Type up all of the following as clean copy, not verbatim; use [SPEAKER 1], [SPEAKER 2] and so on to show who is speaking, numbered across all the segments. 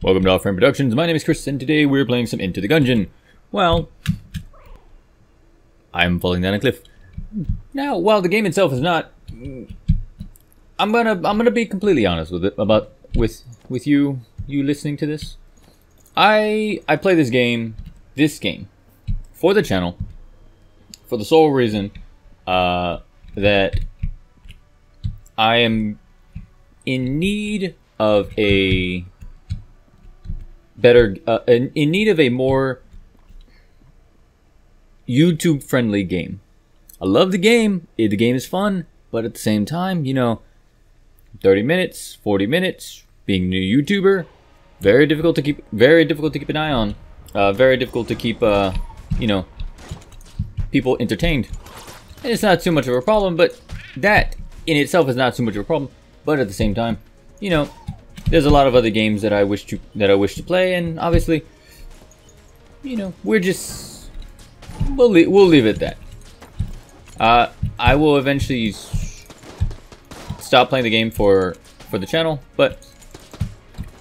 [SPEAKER 1] Welcome to Offrame Productions. My name is Chris, and today we're playing some Enter the Gungeon. Well, I'm falling down a cliff. Now, while the game itself is not, I'm gonna be completely honest with it with you listening to this. I play this game for the channel, for the sole reason that I am in need of a better, in need of a more YouTube friendly game. I love the game. The game is fun, but at the same time, you know, 30 minutes, 40 minutes, being a new YouTuber, very difficult to keep an eye on. Very difficult to keep, you know, people entertained. And it's not too much of a problem, but that in itself is not too much of a problem. But at the same time, you know, there's a lot of other games that I wish to play, and obviously, you know, we'll leave it at that. I will eventually stop playing the game for the channel, but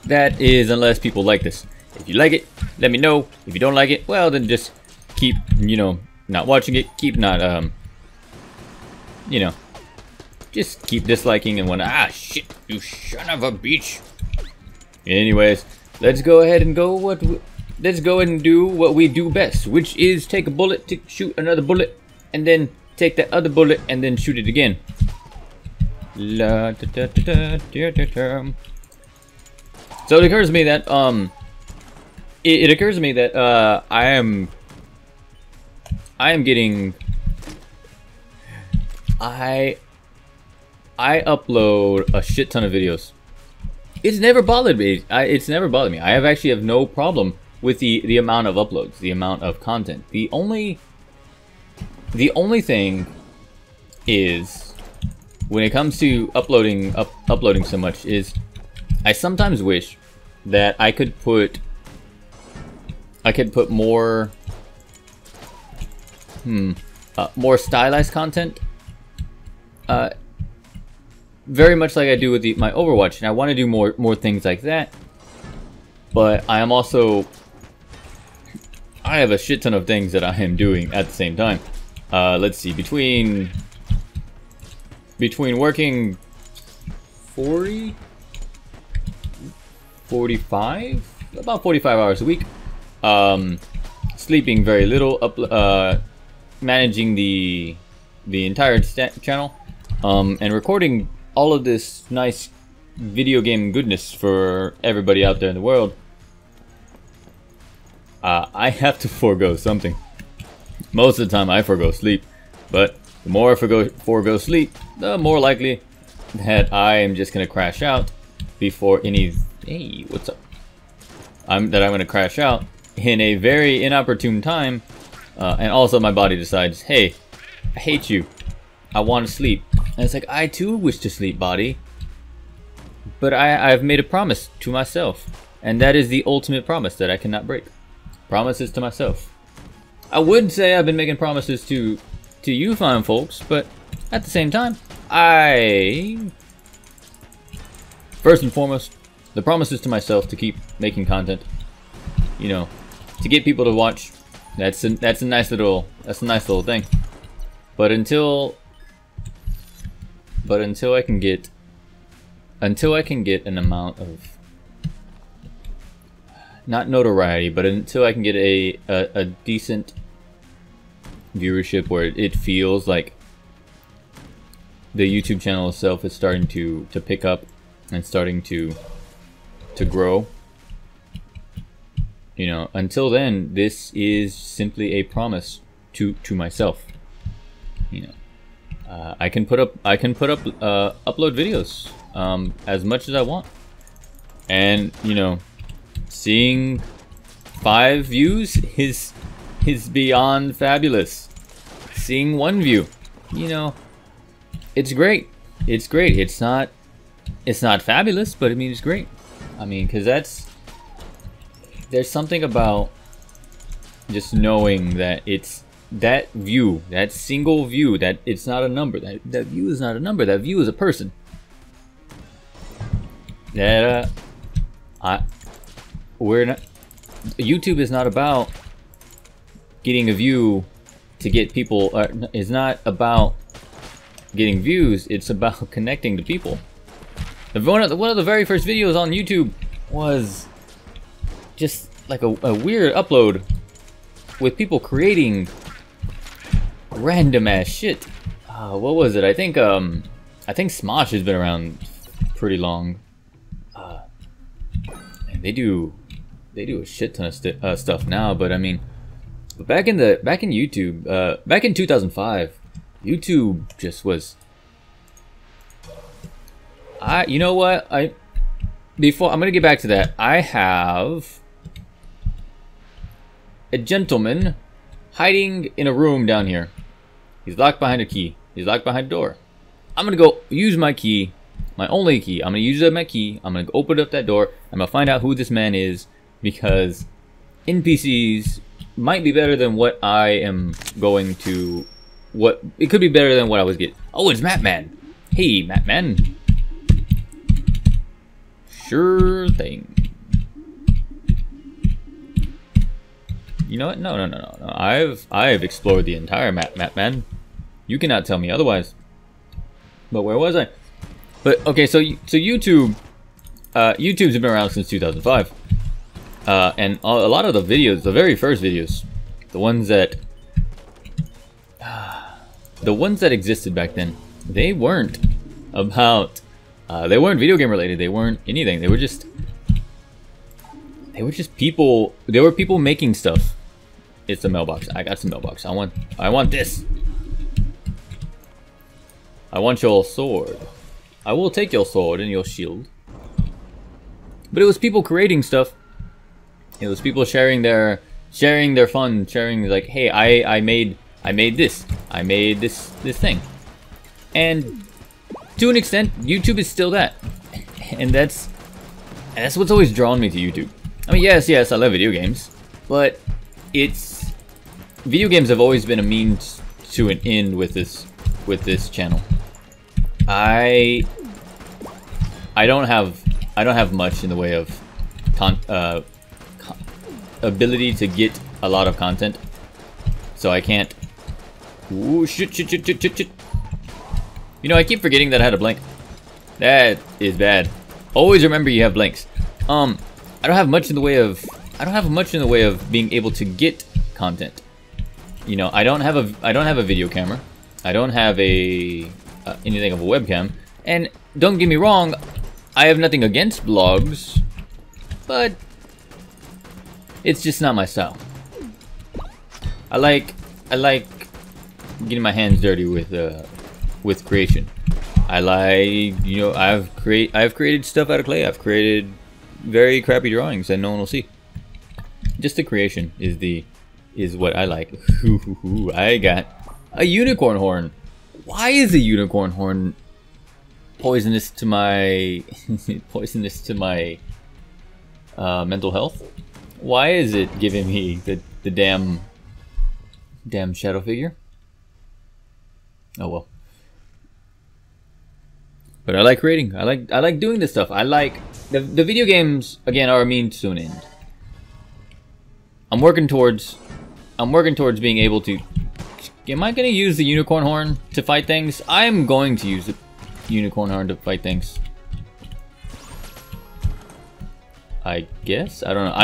[SPEAKER 1] that is unless people like this. If you like it, let me know. If you don't like it, well, then just keep, you know, not watching it. Keep not, you know, just keep disliking and whatnot. Ah, shit, you son of a bitch. Anyways, let's go ahead and do what we do best, which is take a bullet to shoot another bullet, and then take that other bullet and then shoot it again. So it occurs to me that I upload a shit ton of videos. It's never bothered me. It's never bothered me. I actually have no problem with the amount of uploads, the amount of content. The only thing is, when it comes to uploading so much, is I sometimes wish that I could put more more stylized content. Very much like I do with my Overwatch, and I want to do more things like that. But I am also, I have a shit ton of things that I am doing at the same time. Let's see, between working 45 hours a week, sleeping very little, managing the entire channel, and recording all of this nice video game goodness for everybody out there in the world, I have to forego something. Most of the time I forego sleep, but the more I forego sleep, the more likely that I am just gonna crash out before any, hey, what's up? I'm gonna crash out in a very inopportune time, and also my body decides, hey, I hate you, I want to sleep. And it's like, I too wish to sleep, body. But I've made a promise to myself. And that is the ultimate promise that I cannot break. Promises to myself. I would say I've been making promises to you fine folks, but at the same time, first and foremost, the promises to myself to keep making content. You know, to get people to watch. That's a nice little thing. But until I can get an amount of, not notoriety, but until I can get a decent viewership where it feels like the YouTube channel itself is starting to pick up and starting to grow, you know, until then, this is simply a promise to myself, you know. I can upload videos as much as I want, and you know, seeing 5 views is beyond fabulous. Seeing 1 view, you know, it's great. It's great. It's not fabulous, but I mean, it's great. I mean, because there's something about just knowing that it's that view, that single view, that it's not a number. That view is not a number. That view is a person. That we're not. YouTube is not about getting a view to get people. It's not about getting views. It's about connecting to people. One of the very first videos on YouTube was just like a weird upload with people creating random ass shit. What was it? I think Smosh has been around pretty long. And they do a shit ton of stuff now. But I mean, back in YouTube, back in 2005, YouTube just was. You know what? I'm gonna get back to that. I have a gentleman hiding in a room down here. He's locked behind a key. He's locked behind a door. I'm gonna go use my key, my only key. I'm gonna use my key. I'm gonna open up that door. I'm gonna find out who this man is, because NPCs might be better than what I am going to. It could be better than what I was getting. Oh, it's Matman. Hey, Matman. Sure thing. You know what? No. I've explored the entire map, man. You cannot tell me otherwise. But where was I? But okay, so YouTube, YouTube's been around since 2005, and a lot of the videos, the very first videos, the ones that existed back then, they weren't about. They weren't video game related. They weren't anything. They were just people. They were people making stuff. It's a mailbox. I got some mailbox. I want this. I want your sword. I will take your sword and your shield. But it was people creating stuff. It was people sharing their fun, sharing like, hey, I made this. I made this thing. And to an extent, YouTube is still that. And that's what's always drawn me to YouTube. I mean, yes, I love video games, but video games have always been a means to an end with this channel. I don't have much in the way of ability to get a lot of content, so I can't. Ooh, shit. You know, I keep forgetting that I had a blink. That is bad. Always remember you have blinks. I don't have much in the way of being able to get content. You know, I don't have a video camera. I don't have anything of a webcam. And don't get me wrong, I have nothing against vlogs, but it's just not my style. I like getting my hands dirty with creation. I like, you know, I've created stuff out of clay. I've created very crappy drawings that no one will see. Just the creation is what I like. I got a unicorn horn. Why is a unicorn horn poisonous to my mental health? Why is it giving me the damn shadow figure? Oh well. But I like creating. I like doing this stuff. I like the video games again are a means to an end. I'm working towards being able to. Am I going to use the unicorn horn to fight things? I'm going to use the unicorn horn to fight things. I guess. I don't know.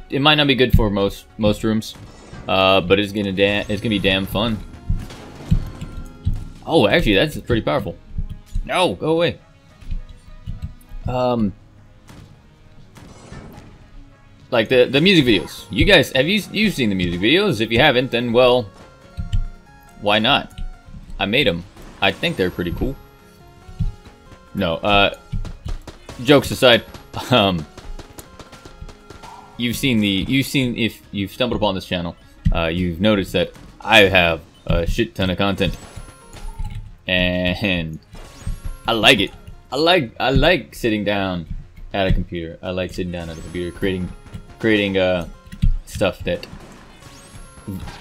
[SPEAKER 1] It might not be good for most rooms, but it's gonna be damn fun. Oh, actually, that's pretty powerful. No, go away. Like the music videos. You guys, you've seen the music videos? If you haven't, then well, why not? I made them. I think they're pretty cool. No, jokes aside, if you've stumbled upon this channel, you've noticed that I have a shit ton of content, and I like it. I like sitting down at a computer. I like sitting down at a computer creating stuff that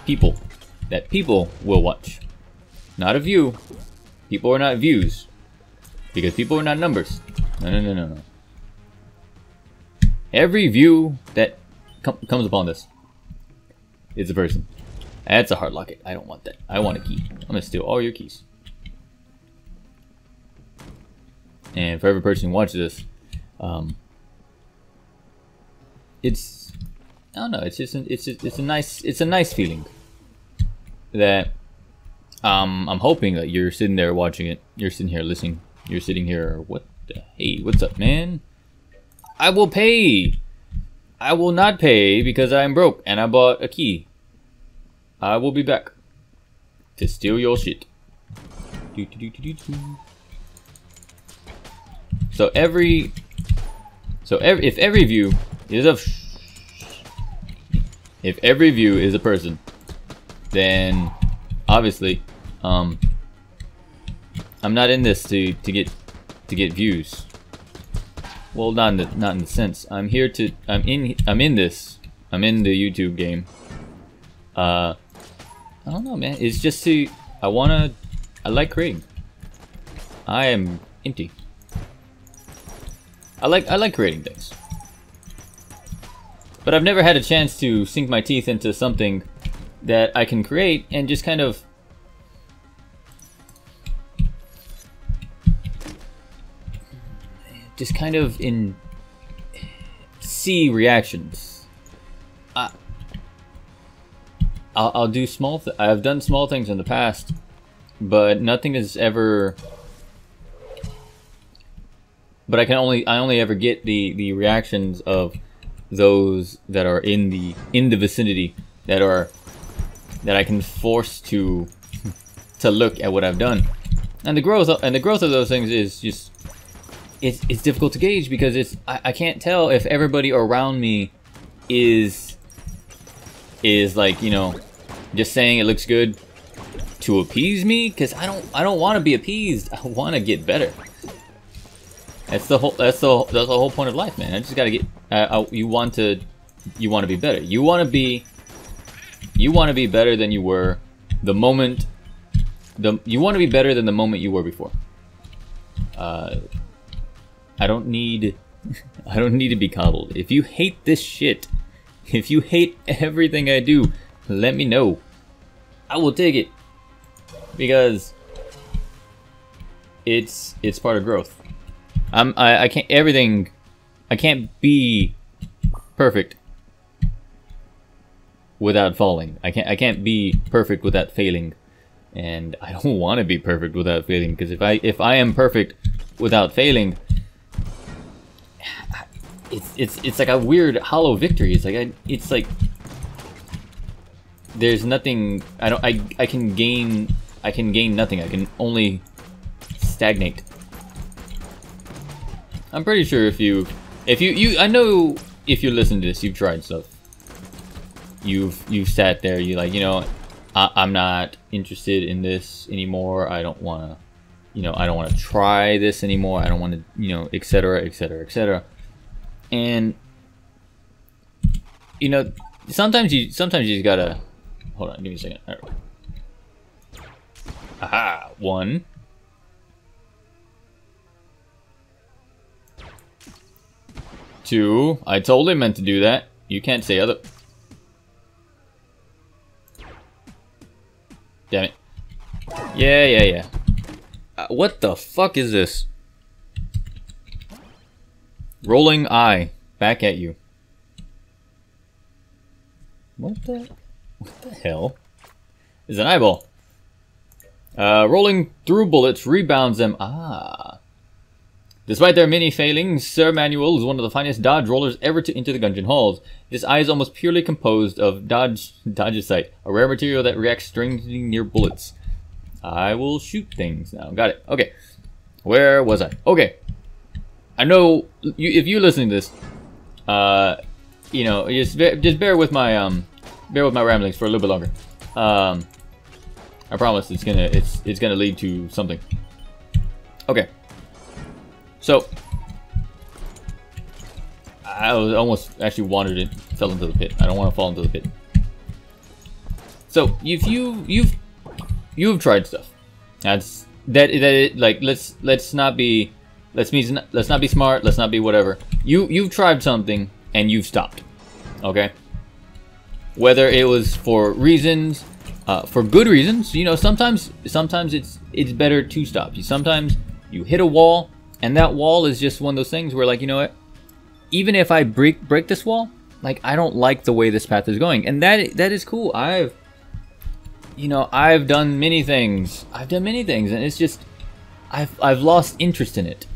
[SPEAKER 1] people will watch. Not a view. People are not views, because people are not numbers. No. Every view that comes upon this is a person. That's a hard locket. I don't want that. I want a key. I'm gonna steal all your keys. And for every person who watches this, it's, I don't know. It's just it's a nice feeling that I'm hoping that you're sitting there watching it. You're sitting here listening. You're sitting here. What the hey? What's up, man? I will pay. I will not pay because I'm broke and I bought a key. I will be back to steal your shit. So if every view is a person, then obviously I'm not in this to get views. Well, not in the sense. I'm here to I'm in the YouTube game. I don't know, man. It's just to I like creating. I am empty. I like creating things. But I've never had a chance to sink my teeth into something that I can create and just kind of see reactions. I'll do I've done small things in the past, but nothing is ever. But I only ever get the reactions of those that are in the vicinity that I can force to look at what I've done, and the growth of those things is just it's difficult to gauge because I can't tell if everybody around me is like, you know, just saying it looks good to appease me, because I don't want to be appeased. I want to get better. That's the whole point of life, man. I just gotta get. You want to be better. You want to be better than you were the moment. You want to be better than the moment you were before. I don't need to be coddled. If you hate this shit, if you hate everything I do, let me know. I will take it, because it's part of growth. I can't be perfect without falling. I can't be perfect without failing, and I don't want to be perfect without failing, because if I am perfect without failing, it's like a weird hollow victory. It's like there's nothing. I can gain nothing. I can only stagnate. I'm pretty sure if you I know if you listen to this, you've tried stuff. You've sat there, you like, you know, I'm not interested in this anymore. I don't want to, you know, I don't want to try this anymore. I don't want to, you know, etc., etc., etc. And you know, sometimes you just gotta hold on. Give me a second. All right. Aha! 1. 2. I totally meant to do that. You can't say other. Damn it. Yeah. What the fuck is this? Rolling eye. Back at you. What the hell? Is an eyeball. Rolling through bullets rebounds them. Ah. Despite their many failings, Sir Manuel is one of the finest dodge rollers ever to enter the Gungeon halls. This eye is almost purely composed of dodgeite, a rare material that reacts strangely near bullets. I will shoot things now. Got it. Okay. Where was I? Okay. I know if you listen to this, you know, just bear with my ramblings for a little bit longer. I promise it's gonna lead to something. Okay. So, I was almost actually wandered it, fell into the pit. I don't want to fall into the pit. So, if you've tried stuff. Like let's not be smart. Let's not be whatever. You've tried something and you've stopped. Okay? Whether it was for reasons, for good reasons, you know, sometimes it's better to stop. Sometimes you hit a wall, and that wall is just one of those things where, like, you know what? Even if I break this wall, like, I don't like the way this path is going, and that is cool. I've done many things. And it's just I've lost interest in it,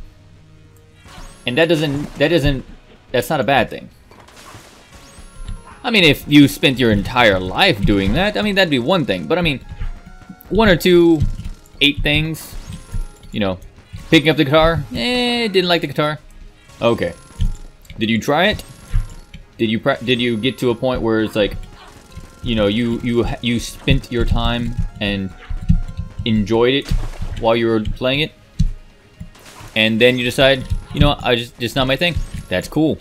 [SPEAKER 1] and that's not a bad thing. I mean, if you spent your entire life doing that, I mean, that'd be one thing. But I mean, 1 or 2, 8 things, you know, picking up the guitar, didn't like the guitar. Okay, did you try it? Did you get to a point where it's like, you know, you spent your time and enjoyed it while you were playing it, and then you decide, you know, just not my thing? That's cool.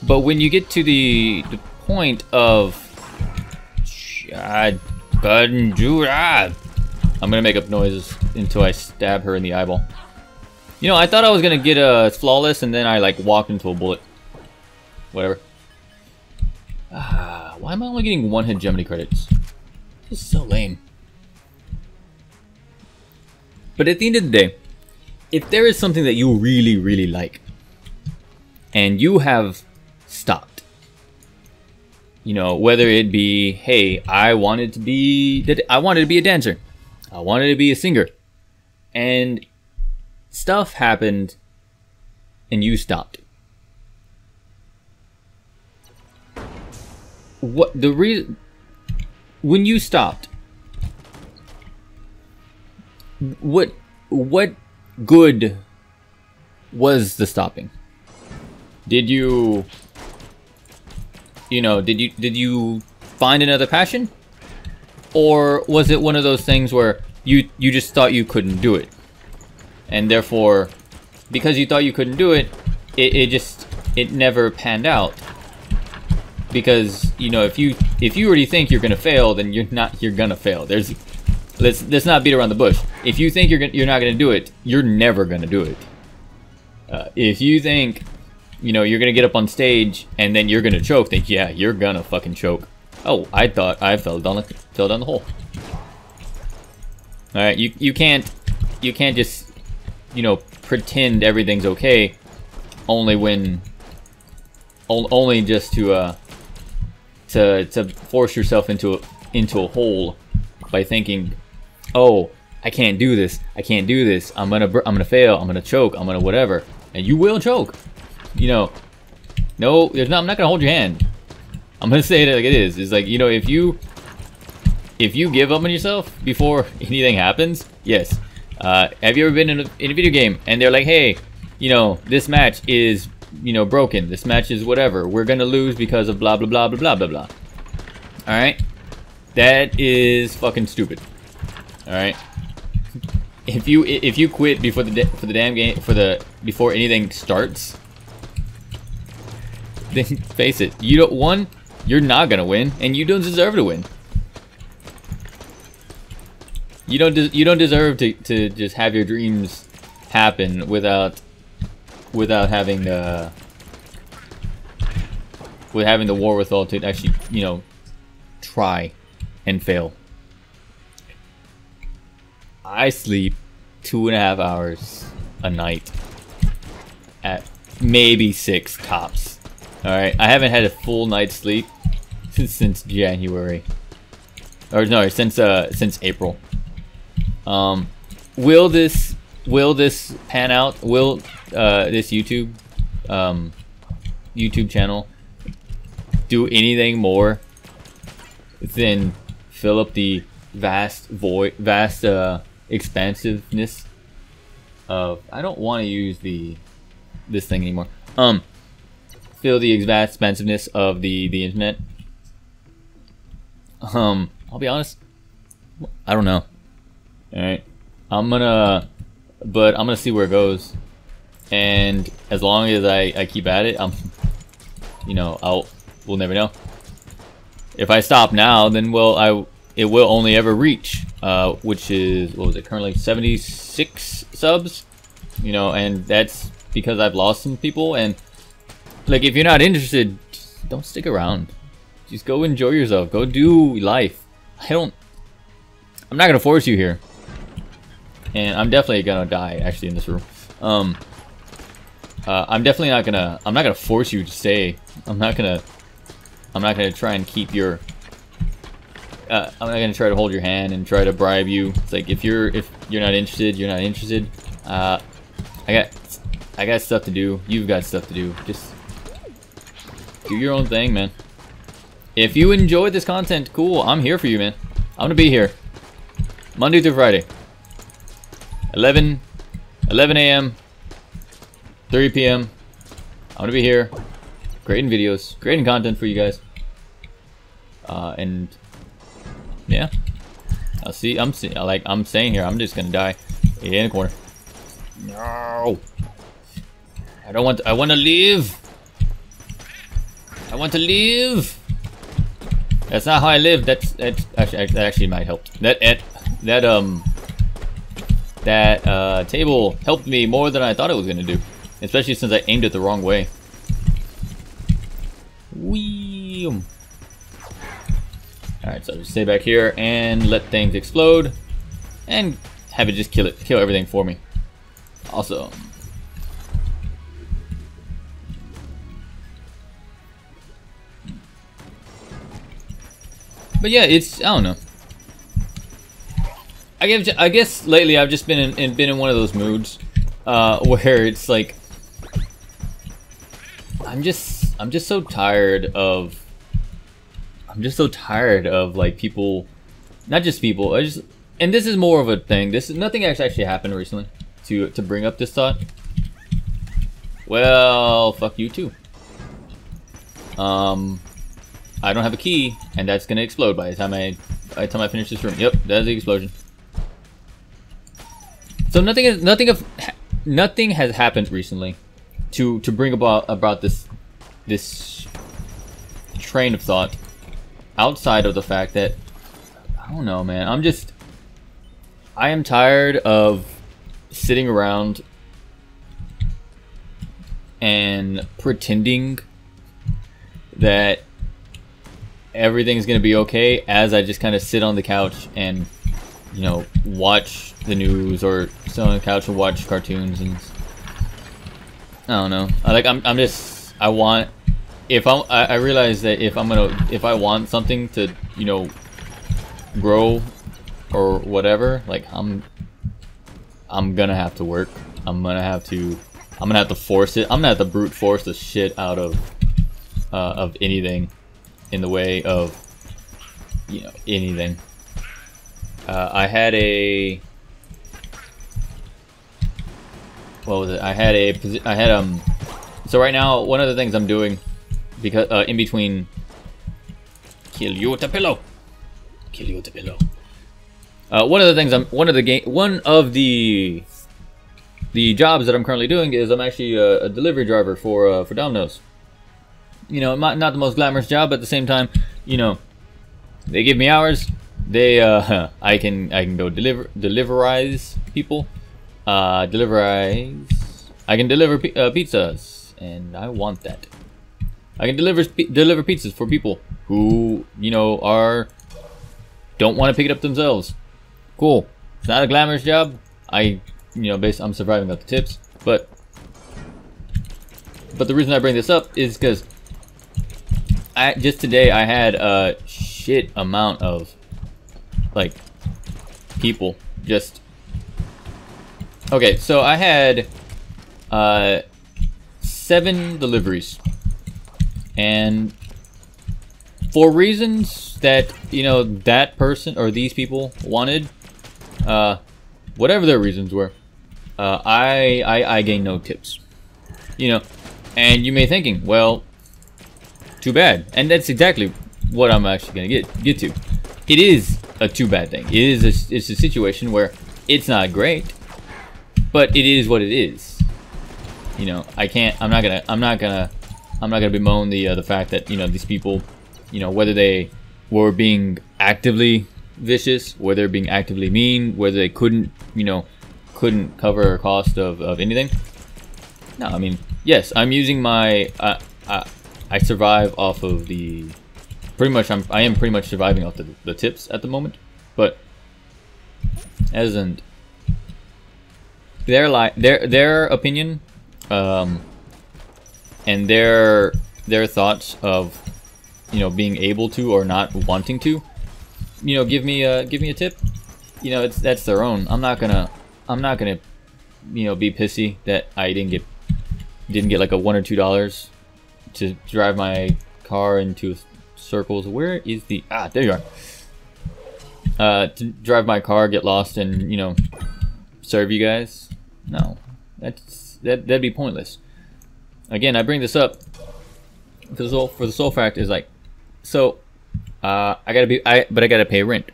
[SPEAKER 1] But when you get to the point of I'm gonna make up noises until I stab her in the eyeball. You know, I thought I was gonna get a flawless, and then I like walked into a bullet. Whatever. Why am I only getting 1 hegemony credits? This is so lame. But at the end of the day, if there is something that you really, really like, and you have stopped, you know, whether it be, hey, I wanted to be a dancer, I wanted to be a singer, and stuff happened, and you stopped. What the reason when you stopped? What good was the stopping? Did you find another passion? Or was it one of those things where you just thought you couldn't do it, and therefore, because you thought you couldn't do it, it never panned out? Because, you know, if you already think you're gonna fail, then you're gonna fail. Let's not beat around the bush. If you think you're not gonna do it, you're never gonna do it. If you think, you know, you're gonna get up on stage and then you're gonna choke, then yeah, you're gonna fucking choke. Oh, I thought I fell down the hole. All right, you can't just, you know, pretend everything's okay, only just to force yourself into a hole by thinking, oh, I can't do this, I'm gonna fail, I'm gonna choke, I'm gonna whatever, and you will choke. You know, no, I'm not gonna hold your hand. I'm gonna say it like it is. It's like, you know, if you give up on yourself before anything happens, yes. Have you ever been in a video game and they're like, hey, you know, this match is, you know, broken. This match is whatever. We're gonna lose because of blah blah blah blah blah blah blah. All right, that is fucking stupid. All right, if you quit before the damn game before anything starts, then face it, you're not gonna win, and you don't deserve to win. You don't deserve to just have your dreams happen without having the wherewithal to actually, you know, try and fail. I sleep 2.5 hours a night, at maybe 6 tops. All right, I haven't had a full night's sleep since January, or no, since April. Will this pan out? Will this YouTube channel do anything more than fill up the vast expansiveness of, I don't want to use this thing anymore. Fill the vast expansiveness of the internet. I'll be honest, I don't know. All right, I'm gonna see where it goes, and as long as I keep at it, we'll never know. If I stop now, then it will only ever reach, which is, what was it, currently 76 subs, you know, and that's because I've lost some people, and like, if you're not interested, just don't stick around. Just go enjoy yourself. Go do life. I'm not gonna force you here. And I'm definitely gonna die actually in this room. I'm definitely not gonna. I'm not gonna force you to stay. I'm not gonna try and keep your. I'm not gonna try to hold your hand and try to bribe you. It's like if you're not interested, you're not interested. I got stuff to do. You've got stuff to do. Just do your own thing, man. If you enjoy this content, cool. I'm here for you, man. I'm gonna be here Monday through Friday, 11 a.m. 3 p.m. I'm gonna be here, creating videos, creating content for you guys. And yeah, I'm saying here, I'm just gonna die in the corner. No, I want to live. I want to live. That's not how I live. That actually might help. That table helped me more than I thought it was gonna do. Especially since I aimed it the wrong way. Whee! Alright, so just stay back here and let things explode. And have it just kill everything for me. Awesome. But yeah, I don't know. I guess lately I've just been in one of those moods where it's like I'm just so tired of like people, not just people. And this is more of a thing. Nothing has actually happened recently to bring up this thought. Well, fuck you too. I don't have a key, and that's gonna explode by the time I finish this room. Yep, that's the explosion. So nothing has happened recently to bring about this train of thought outside of the fact that I don't know, man. I am tired of sitting around and pretending that everything's gonna be okay as I just kind of sit on the couch and, you know, watch the news or sit on the couch and watch cartoons. And I don't know. I realize that if I want something to, you know, grow or whatever, like I'm gonna have to work. I'm gonna have to force it. I'm gonna have to brute force the shit out of anything in the way of, you know, anything. I had a, what was it? So right now, one of the things I'm doing, because in between, kill you with a pillow. One of the jobs that I'm currently doing is I'm actually a delivery driver for Domino's. You know, not the most glamorous job, but at the same time, you know, they give me hours. I can go deliverize people. I can deliver pizzas, and I want that. I can deliver pizzas for people who, you know, don't want to pick it up themselves. Cool. It's not a glamorous job. I'm surviving off the tips, but the reason I bring this up is because just today I had a shit amount of, like, people just. Okay, so I had 7 deliveries, and for reasons that, you know, that person or these people wanted, whatever their reasons were, I gained no tips, you know. And you may be thinking, well, too bad. And that's exactly what I'm actually gonna get to. It is a too bad thing. It's a situation where it's not great, but it is what it is. You know, I'm not gonna bemoan the fact that, you know, these people, you know, whether they were being actively vicious, whether they're being actively mean, whether they couldn't cover a cost of anything. No, I mean, yes, I'm using my I survive off of the I am pretty much surviving off the tips at the moment, but as in their opinion and their thoughts of, you know, being able to or not wanting to, you know, give me a tip, you know, that's their own. I'm not gonna you know, be pissy that I didn't get like a $1 or $2 to drive my car into circles. Where is the there you are. To drive my car, get lost, and, you know, serve you guys. No, that'd be pointless. Again, I bring this up for the sole fact is like, so I gotta pay rent.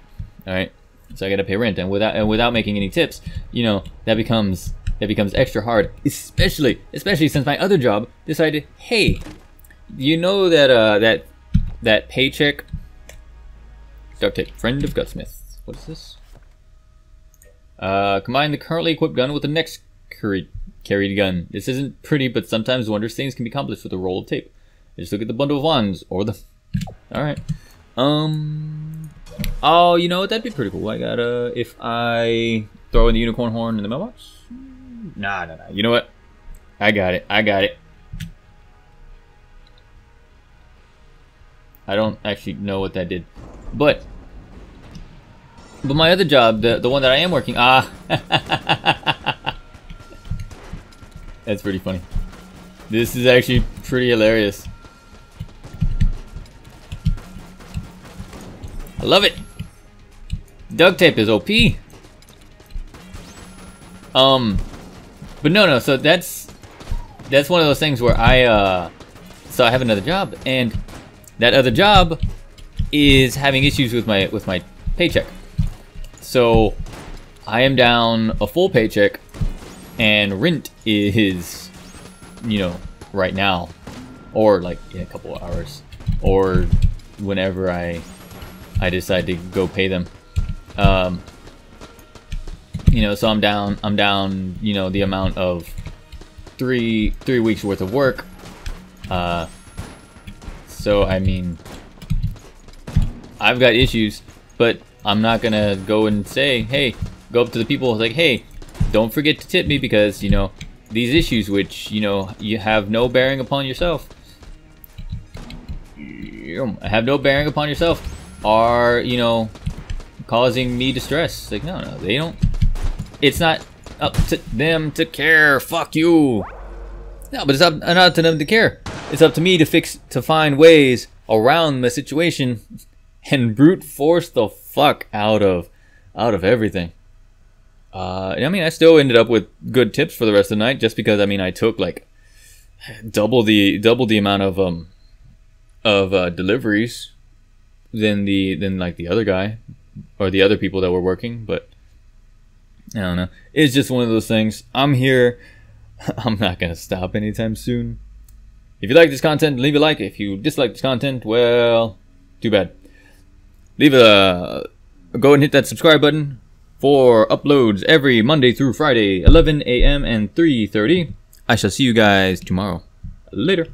[SPEAKER 1] All right, so I gotta pay rent, and without making any tips, you know, that becomes extra hard, especially since my other job decided, hey, you know that that paycheck. Duct tape, friend of Gutsmith. What is this? Combine the currently equipped gun with the next carried gun. This isn't pretty, but sometimes wondrous things can be accomplished with a roll of tape. Just look at the bundle of wands or the. All right. Oh, you know what? That'd be pretty cool. I gotta, if I throw in the unicorn horn in the mailbox. Nah. You know what? I got it. I don't actually know what that did, but my other job, the one that I am working, that's pretty funny. This is actually pretty hilarious. I love it. Duct tape is OP. But no. So that's one of those things where so I have another job, and that other job is having issues with my paycheck. So I am down a full paycheck, and rent is, you know, right now, or like in a couple of hours, or whenever I decide to go pay them. You know, so I'm down, you know, the amount of three weeks worth of work. So I mean, I've got issues, but I'm not gonna go and say, hey, go up to the people like, hey, don't forget to tip me, because, you know, these issues, which, you know, you have no bearing upon yourself, are, you know, causing me distress. Like, no, they don't. It's not up to them to care. Fuck you. No, but it's not to them to care. It's up to me to find ways around the situation and brute force the fuck out of everything. I mean, I still ended up with good tips for the rest of the night, just because, I mean, I took like double the amount of deliveries than like the other guy or the other people that were working. But I don't know. It's just one of those things. I'm here. I'm not gonna stop anytime soon. If you like this content, leave a like. If you dislike this content, well, too bad. Go and hit that subscribe button for uploads every Monday through Friday, 11 a.m. and 3:30. I shall see you guys tomorrow. Later.